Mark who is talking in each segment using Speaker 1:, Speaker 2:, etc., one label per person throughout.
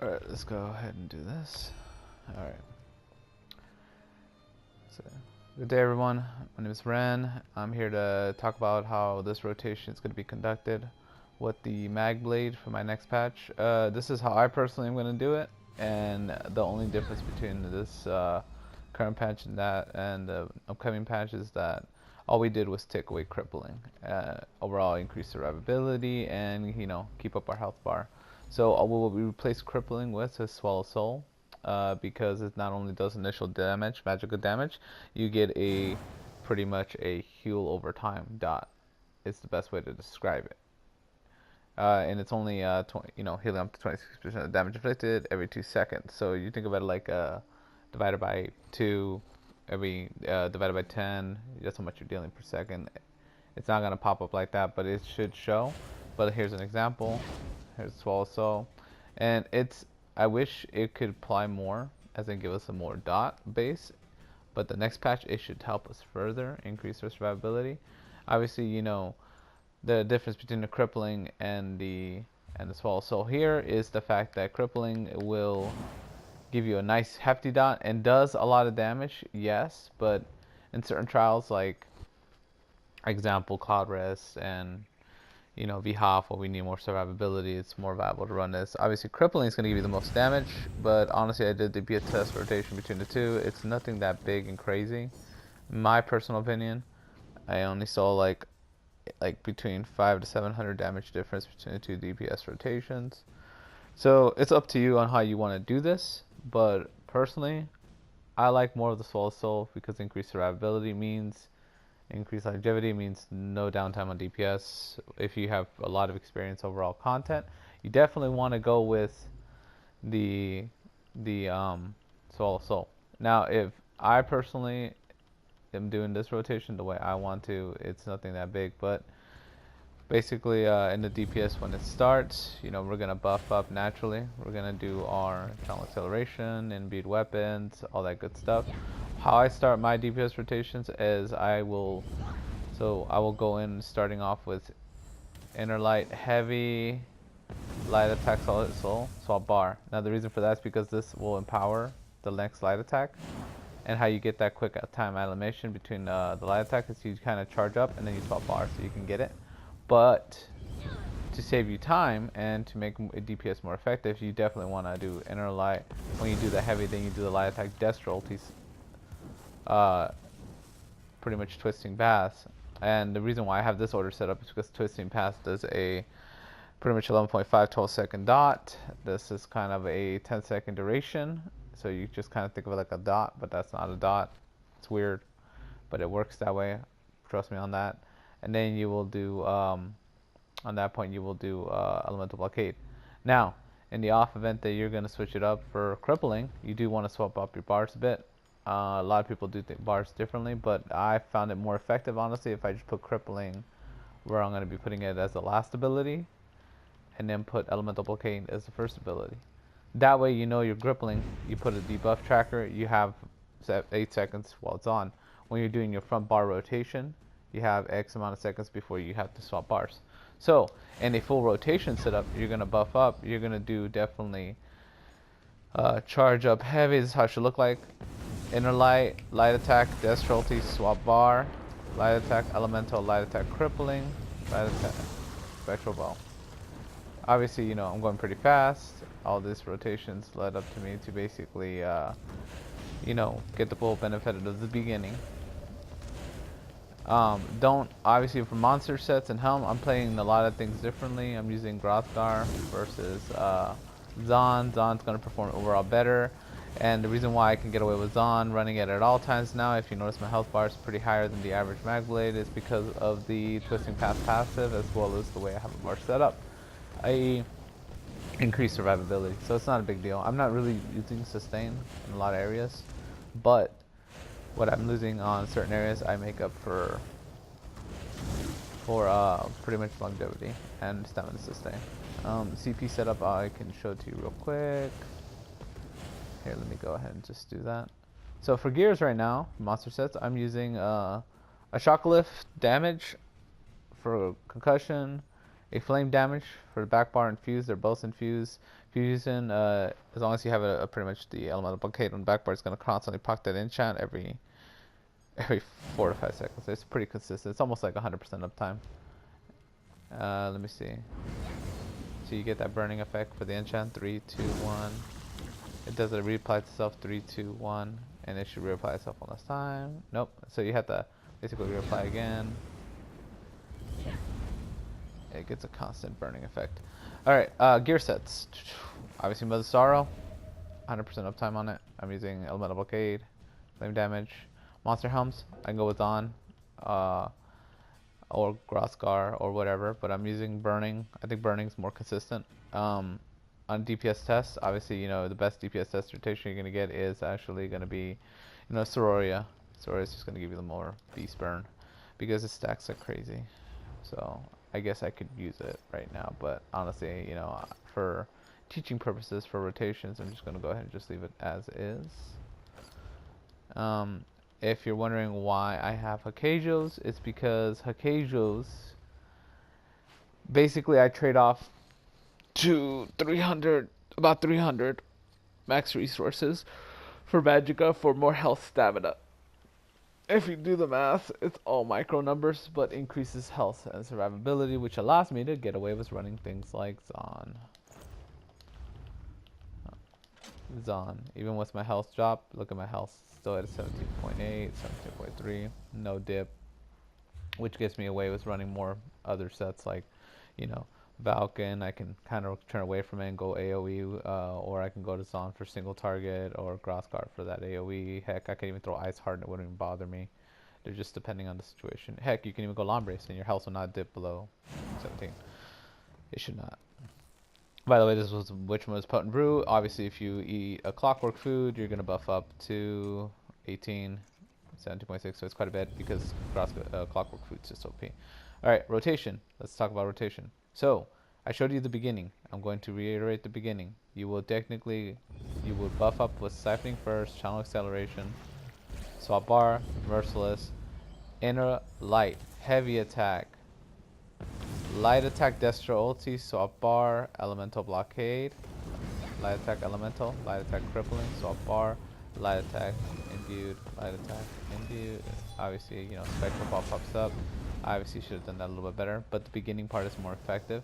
Speaker 1: Alright, let's go ahead and do this. Alright. So, good day everyone. My name is Ren. I'm here to talk about how this rotation is going to be conducted with the magblade for my next patch. This is how I personally am going to do it, and the only difference between this current patch and that and the upcoming patch is that all we did was take away crippling. Overall increase survivability and, you know, keep up our health bar. So what we replace crippling with is Swallow Soul, because it not only does initial damage, magical damage, you get a pretty much a heal over time dot. It's the best way to describe it. And it's only healing up to 26% of damage inflicted every 2 seconds. So you think about it like divided by 2, every divided by 10. That's how much you're dealing per second. It's not gonna pop up like that, but it should show. But here's an example. Here's Swallow Soul, and I wish it could apply more, as in give us a more dot base. But the next patch, it should help us further increase our survivability. Obviously, you know, the difference between the crippling and the Swallow Soul here is the fact that crippling will give you a nice hefty dot and does a lot of damage, yes, but in certain trials, like example Cloud Rest and VHOF, where we need more survivability, it's more viable to run this. Obviously, crippling is going to give you the most damage, but honestly, I did the DPS test rotation between the two. It's nothing that big and crazy. In my personal opinion, I only saw like between 500 to 700 damage difference between the two DPS rotations. So it's up to you on how you want to do this, but personally, I like more of the Swallow Soul because increased survivability means increased longevity, means no downtime on DPS. If you have a lot of experience overall content, you definitely want to go with the Swallow Soul. Now, if I personally am doing this rotation the way I want to, it's nothing that big, but basically in the DPS when it starts, we're gonna buff up naturally. We're gonna do our channel acceleration, imbued weapons, all that good stuff. How I start my DPS rotations is I will go in starting off with inner light, heavy, light attack, solid soul, swap bar. Now the reason for that is because this will empower the next light attack, and how you get that quick time animation between the light attack is you kind of charge up and then you swap bar so you can get it. But to save you time and to make a DPS more effective, you definitely want to do inner light. When you do the heavy, then you do the light attack, Destro ultis, pretty much twisting pass. And the reason why I have this order set up is because twisting pass does a pretty much 11.5 12-second dot. This is kind of a 10-second duration, so you just kind of think of it like a dot, but that's not a dot. It's weird, but it works that way. Trust me on that. And then you will do on that point you will do elemental blockade. Now in the off event that you're going to switch it up for crippling, you do want to swap up your bars a bit. A lot of people do think bars differently, but I found it more effective honestly if I just put crippling where I'm going to be putting it as the last ability, and then put elemental blockade as the first ability. That way you're crippling, you put a debuff tracker, you have 8 seconds while it's on. When you're doing your front bar rotation, you have X amount of seconds before you have to swap bars. So in a full rotation setup, you're going to buff up, you're going to do definitely charge up heavy. This is how it should look like. Inner light, light attack, Destro ulti, swap bar, light attack, elemental, light attack, crippling, light attack, spectral bow. Obviously, I'm going pretty fast. All these rotations led up to me to basically, get the full benefit of the beginning. Obviously for monster sets and Helm, I'm playing a lot of things differently. I'm using Grothgar versus Zon. Zon's going to perform overall better, and the reason why I can get away with Zon running it at all times now, if you notice my health bar is pretty higher than the average magblade, is because of the twisting path passive, as well as the way I have a bar set up. I increase survivability, so it's not a big deal. I'm not really using sustain in a lot of areas, but what I'm losing on certain areas, I make up for pretty much longevity and stamina sustain. CP setup I can show to you real quick. Here, let me go ahead and just do that. So for gears right now, monster sets, I'm using a shock lift damage for concussion, A flame damage for the back bar and fuse. They're both infused. Fusion, as long as you have a pretty much the elemental blockade on the back bar, it's going to constantly proc that enchant every 4 to 5 seconds. It's pretty consistent. It's almost like 100% uptime. Let me see. So you get that burning effect for the enchant. 3, 2, 1. It does it reapply itself. 3, 2, 1, and it should reapply itself one last time. Nope. So you have to basically reapply again. It gets a constant burning effect. Alright, gear sets. Obviously Mother Sorrow, 100% uptime on it. I'm using Elemental Blockade, Flame Damage. Monster Helms, I can go with On, or Groskar, or whatever, but I'm using Burning. I think Burning's more consistent. On DPS tests, obviously, you know, the best DPS test rotation you're going to get is actually going to be, you know, Sororia. Sororia's just going to give you the more Beast Burn, because it stacks like crazy. So I guess I could use it right now, but honestly, you know, for teaching purposes, for rotations, I'm just going to go ahead and just leave it as is. If you're wondering why I have Hakejos, it's because Hakejos, basically I trade off to about 300 max resources for Magicka for more health stamina. If you do the math, it's all micro numbers, but increases health and survivability, which allows me to get away with running things like Zon. Even with my health drop, look at my health, still at 17.8, 17.3, no dip, which gets me away with running more other sets like, you know, Valken. I can kind of turn away from it and go AoE, or I can go to Zon for single target, or Groskar for that AoE. Heck, I can even throw Ice Heart and it wouldn't even bother me. They're just depending on the situation. Heck, you can even go Lombrace and your health will not dip below 17. It should not. By the way, this was which most potent brew. Obviously, if you eat a clockwork food, you're going to buff up to 18, 17.6, so it's quite a bit because clockwork food's just OP. Alright, rotation. Let's talk about rotation. So, I showed you the beginning. I'm going to reiterate the beginning. You will buff up with Siphoning first, Channel Acceleration, Swap Bar, Merciless, Inner Light, Heavy Attack, Light Attack, Destro Ulti, Swap Bar, Elemental Blockade, Light Attack Elemental, Light Attack Crippling, Swap Bar, Light Attack Imbued, Light Attack Imbued. Obviously, you know, Spectral Ball pops up. Obviously, should have done that a little bit better, but the beginning part is more effective.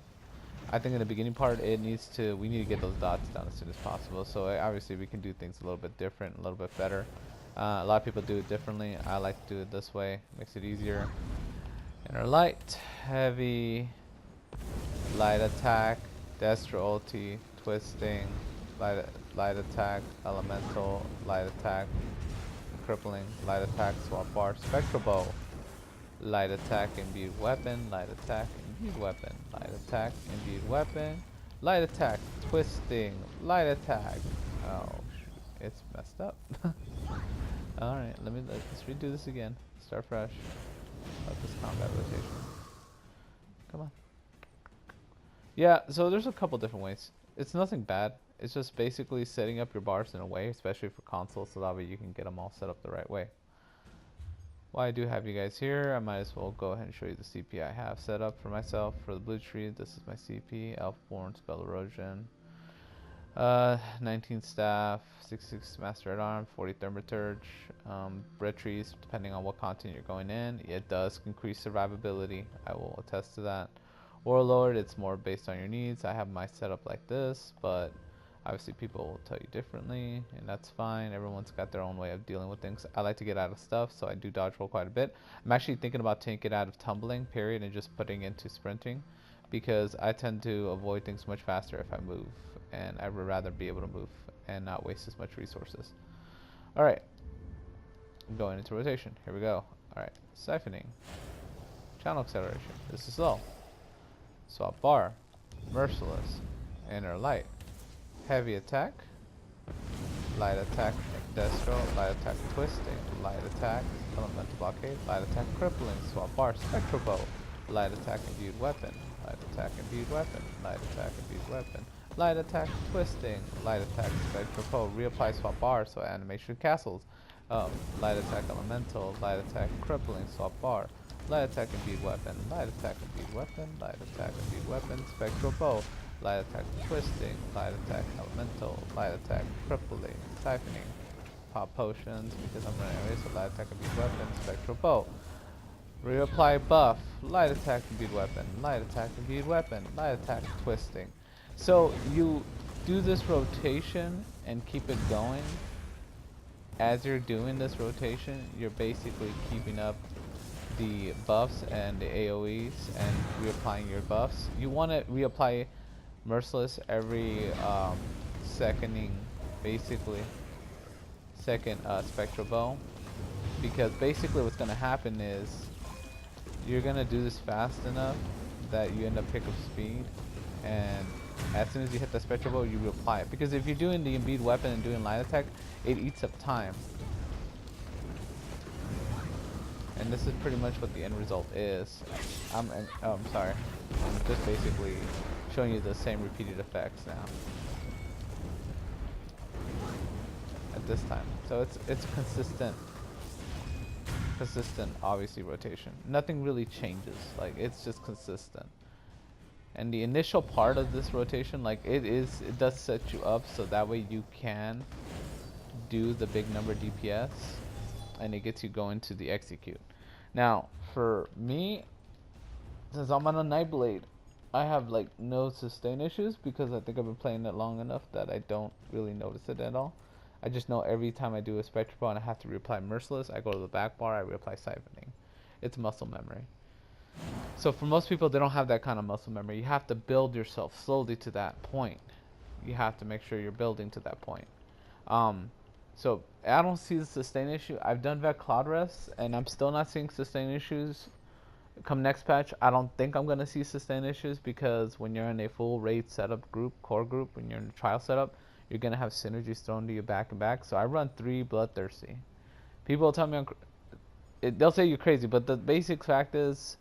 Speaker 1: I think in the beginning part, we need to get those dots down as soon as possible. So obviously, we can do things a little bit different, a little bit better. A lot of people do it differently. I like to do it this way. Makes it easier. Inner Light, Heavy, Light Attack, Destro Ulti, Twisting, Light Attack, Elemental, Light Attack, Crippling, Light Attack, Swap Bar, Spectral Bow, Light Attack, Imbued Weapon, Light Attack, Imbued Weapon, Light Attack, Imbued Weapon, Light Attack, Twisting, Light Attack. Oh, shoot. It's messed up. Alright, let's redo this again. Start fresh. About this combat rotation. Come on. Yeah, so there's a couple different ways. It's nothing bad. It's just basically setting up your bars in a way, especially for consoles, so that way you can get them all set up the right way. While I do have you guys here, I might as well go ahead and show you the CP I have set up for myself. For the blue tree, this is my CP, Elfborn, Spell Erosion, 19 Staff, 66 Master at Arm, 40 Thaumaturge, red trees, depending on what content you're going in. It does increase survivability, I will attest to that. Warlord, it's more based on your needs. I have my setup like this, but obviously people will tell you differently, and that's fine. Everyone's got their own way of dealing with things. I like to get out of stuff, so I do dodge roll quite a bit. I'm actually thinking about taking it out of tumbling, period, and just putting into sprinting, because I tend to avoid things much faster if I move, and I would rather be able to move and not waste as much resources. Alright, I'm going into rotation. Here we go. Alright, siphoning, channel acceleration. This is low. Swap bar, merciless, inner light, heavy attack, light attack destro, light attack twisting, light attack elemental blockade, light attack crippling, swap bar, spectral bow, light attack imbued weapon, light attack imbued weapon, light attack imbued weapon, light attack twisting, light attack spectral bow, reapply swap bar, so animation castles, light attack elemental, light attack crippling, swap bar, light attack imbued weapon, light attack imbued weapon, light attack imbued weapon, spectral bow, light attack twisting, light attack elemental, light attack crippling, siphoning, pop potions because I'm running away, so light attack imbued weapon, spectral bow. Reapply buff, light attack imbued weapon, light attack imbued weapon, light attack twisting. So you do this rotation and keep it going. As you're doing this rotation, you're basically keeping up the buffs and the AoEs and reapplying your buffs. You want to reapply Merciless every second Spectral Bow, because basically what's going to happen is you're going to do this fast enough that you end up picking up speed, and as soon as you hit the Spectral Bow, you reapply it. Because if you're doing the imbued weapon and doing light attack, it eats up time. And this is pretty much what the end result is. I'm sorry. I'm just basically showing you the same repeated effects now. At this time. So it's consistent, obviously, rotation. Nothing really changes. Like, it's just consistent. And the initial part of this rotation, like, it does set you up so that way you can do the big number DPS, and it gets you going to the execute. Now, for me, since I'm on a Nightblade, I have like no sustain issues because I think I've been playing it long enough that I don't really notice it at all. I just know every time I do a Spectral Bow and I have to reapply Merciless, I go to the back bar, I reapply Siphoning. It's muscle memory. So for most people, they don't have that kind of muscle memory. You have to build yourself slowly to that point. You have to make sure you're building to that point. So I don't see the sustain issue. I've done Vet Cloud Rests, and I'm still not seeing sustain issues. Come next patch, I don't think I'm going to see sustain issues, because when you're in a full raid setup group, core group, when you're in a trial setup, you're going to have synergies thrown to you back and back. So I run 3 Bloodthirsty. People will tell me they'll say you're crazy, but the basic fact is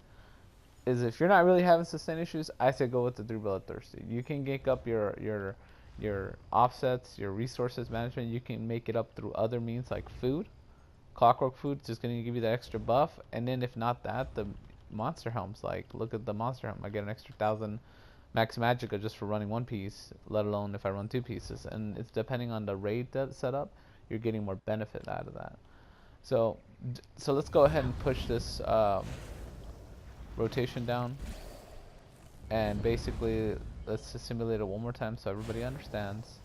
Speaker 1: if you're not really having sustain issues, I say go with the 3 Bloodthirsty. You can gank up your offsets, your resources management. You can make it up through other means like food. Clockwork food is just going to give you that extra buff, and then if not that, the monster helms, like look at the monster helm, I get an extra 1000 max magicka just for running 1 piece, let alone if I run 2 pieces. And it's depending on the raid setup, you're getting more benefit out of that. So let's go ahead and push this rotation down, and basically let's just simulate it one more time so everybody understands.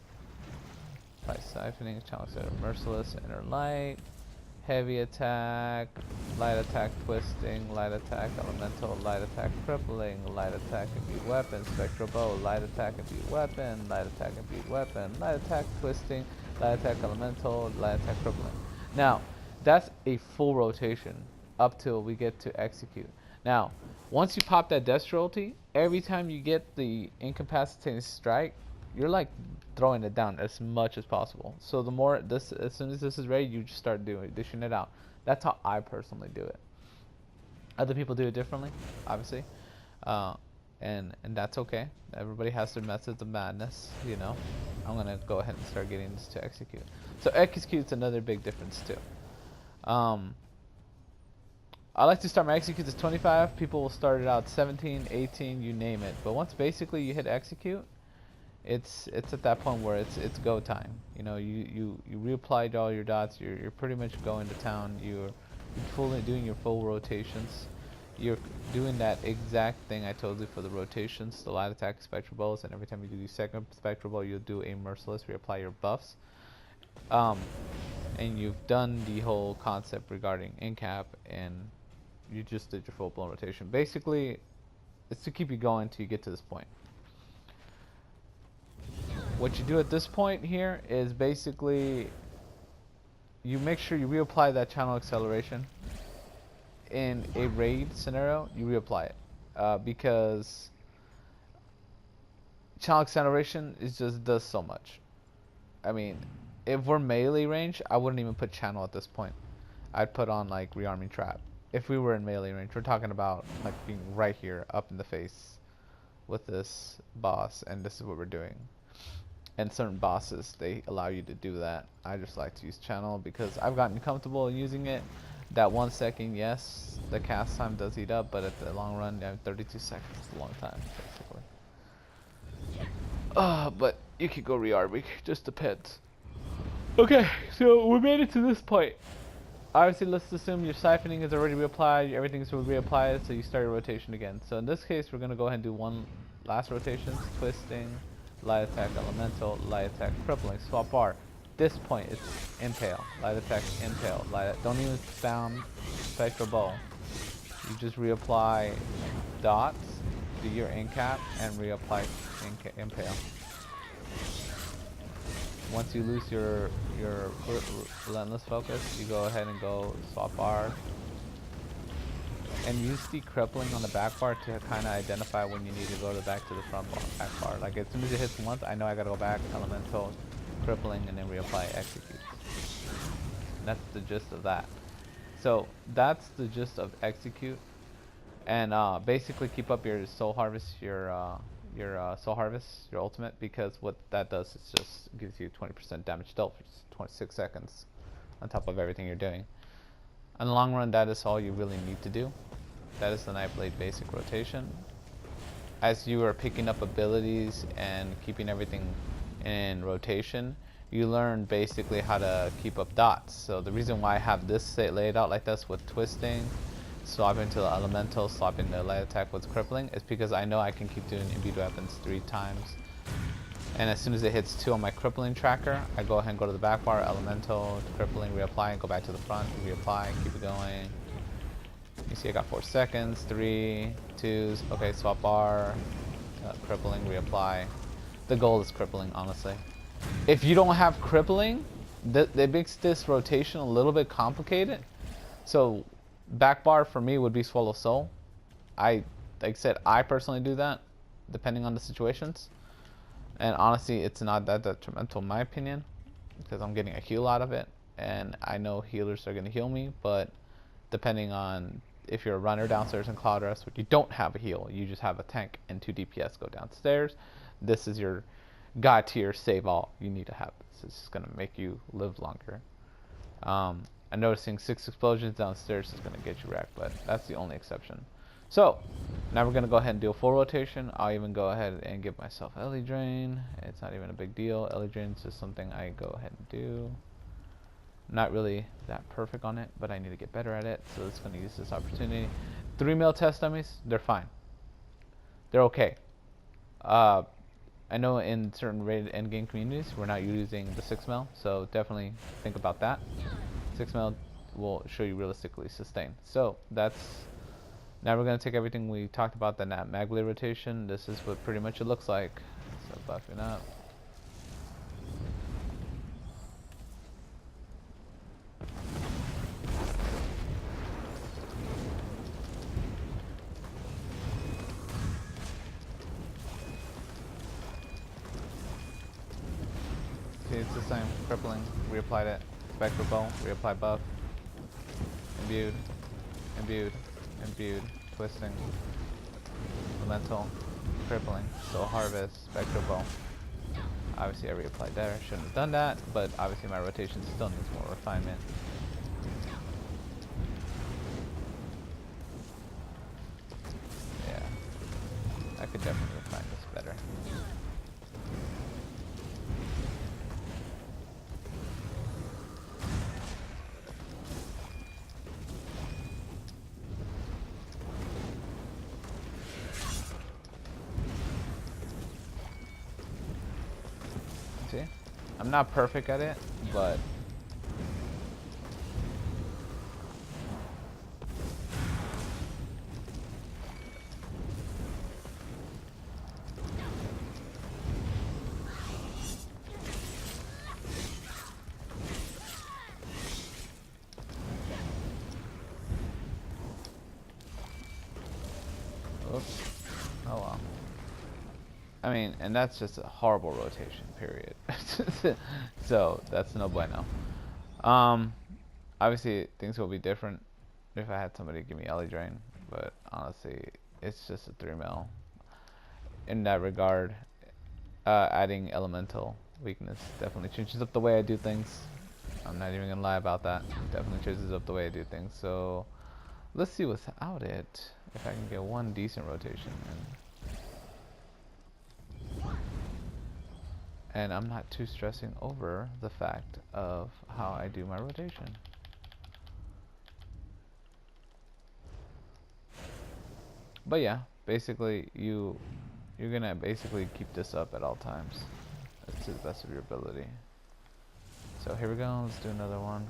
Speaker 1: By siphoning, challenge set of Merciless, inner light, heavy attack, light attack twisting, light attack elemental, light attack crippling, light attack imbued weapon, spectral bow, light attack imbued weapon, light attack imbued weapon, light attack twisting, light attack elemental, light attack crippling. Now, that's a full rotation up till we get to execute. Now, once you pop that death royalty, every time you get the incapacitating strike, you're like throwing it down as much as possible. So the more this, as soon as this is ready, you just start dishing it out. That's how I personally do it. Other people do it differently, obviously, and that's okay. Everybody has their methods of madness, you know. I'm gonna go ahead and start getting this to execute. So execute's another big difference too. I like to start my executes at 25. People will start it out 17, 18, you name it. But once basically you hit execute, it's at that point where it's go time. You know, you reapplied all your dots. You're pretty much going to town. You're fully doing your full rotations. You're doing that exact thing I told you for the rotations, the light attack, spectral bows, and every time you do the second spectral bow, you'll do a Merciless, reapply your buffs. And you've done the whole concept regarding incap, and you just did your full blown rotation. Basically, it's to keep you going until you get to this point. What you do at this point here is basically you make sure you reapply that channel acceleration. In a raid scenario, you reapply it because channel acceleration does so much. I mean, if we're melee range, I wouldn't even put channel at this point. I'd put on like rearming trap. If we were in melee range, we're talking about like being right here, up in the face with this boss, and this is what we're doing. And certain bosses, they allow you to do that. I just like to use channel because I've gotten comfortable using it. that 1 second, yes, the cast time does eat up, but at the long run, 32 seconds is a long time, basically. But you could go re-arbing, just depends. Okay, so we made it to this point. Obviously, let's assume your siphoning is already reapplied, everything's reapplied, so you start your rotation again. So in this case, we're going to go ahead and do one last rotation, twisting, light attack, elemental, light attack, crippling, swap bar. This point, it's impale, light attack, impale, don't even spam spectral bow. You just reapply dots, do your incap, and reapply impale. Once you lose your relentless focus, you go ahead and go swap bar. And use the crippling on the back bar to kind of identify when you need to go back to the front bar, back bar. Like as soon as it hits once, I know I gotta go back, elemental, crippling, and then reapply execute. And that's the gist of that. So that's the gist of execute. And basically keep up your soul harvest, your soul harvest, your ultimate, because what that does is just gives you 20% damage dealt for 26 seconds on top of everything you're doing. In the long run, that is all you really need to do. That is the Nightblade basic rotation. As you are picking up abilities and keeping everything in rotation, you learn basically how to keep up dots. So the reason why I have this laid out like this with twisting, swapping to the elemental, swapping the light attack with crippling, is because I know I can keep doing imbued weapons 3 times. And as soon as it hits 2 on my crippling tracker, I go ahead and go to the back bar, elemental, crippling, reapply, and go back to the front, reapply, keep it going. You see I got 4 seconds, 3, 2s, okay, swap bar, crippling, reapply. The goal is crippling, honestly. If you don't have crippling, that makes this rotation a little bit complicated. So back bar for me would be Swallow Soul. Like I said, I personally do that, depending on the situations. And honestly, it's not that detrimental in my opinion, because I'm getting a heal out of it. And I know healers are going to heal me, but depending on if you're a runner downstairs in Cloud Rest, you don't have a heal, you just have a tank and 2 DPS go downstairs. This is your god tier save all you need to have. This is going to make you live longer. I'm noticing 6 explosions downstairs is going to get you wrecked, but that's the only exception. So now we're going to go ahead and do a full rotation. I'll even go ahead and give myself Ellie Drain. It's not even a big deal. Ellie Drain is just something I go ahead and do. Not really that perfect on it, but I need to get better at it, so it's going to use this opportunity. 3 mil test dummies, they're fine. They're okay. I know in certain rated endgame communities, we're not using the 6 mil, so definitely think about that. 6 mil will show you realistically sustain. So that's, now we're going to take everything we talked about, the magblade rotation. This is what pretty much it looks like. So buffing up. See, it's the same. Crippling, reapplied it. Spectral bow, reapply buff. Imbued, imbued, imbued, twisting, elemental, crippling, soul harvest, spectral bow. Obviously I reapplied there, shouldn't have done that, but obviously my rotation still needs more refinement. Yeah, I could definitely refine this better. See? I'm not perfect at it, but oops. Oh well. I mean, and that's just a horrible rotation, period. So that's no bueno. Obviously things will be different if I had somebody give me Ellie Drain, but honestly, it's just a 3 mil. In that regard, adding elemental weakness definitely changes up the way I do things. I'm not even gonna lie about that. It definitely changes up the way I do things. So let's see without it if I can get one decent rotation in. And I'm not too stressing over the fact of how I do my rotation. But yeah, basically you're gonna basically keep this up at all times. That's to the best of your ability. So here we go, let's do another one.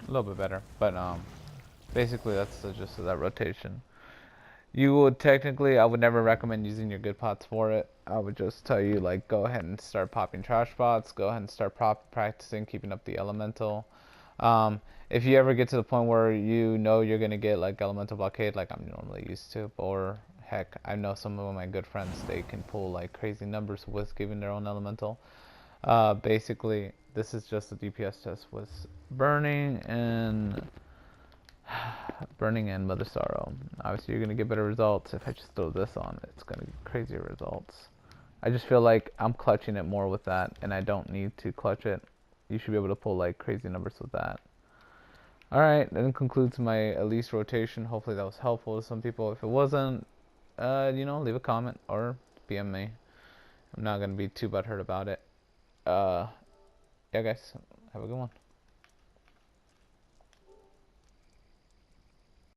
Speaker 1: A little bit better, but basically that's the gist of that rotation. You would technically, I would never recommend using your good pots for it. I would just tell you, like, go ahead and start popping trash pots. Go ahead and start practicing keeping up the elemental. If you ever get to the point where you know you're gonna get like elemental blockade, like I'm normally used to, or heck, I know some of my good friends, they can pull like crazy numbers with giving their own elemental. Basically, this is just a DPS test with burning and Mother Sorrow. Obviously, you're gonna get better results if I just throw this on. It's gonna get crazier results. I just feel like I'm clutching it more with that, and I don't need to clutch it. You should be able to pull like crazy numbers with that. Alright, that concludes my Elise rotation. Hopefully that was helpful to some people. If it wasn't, leave a comment or PM me. I'm not gonna be too butthurt about it. Yeah, guys, have a good one.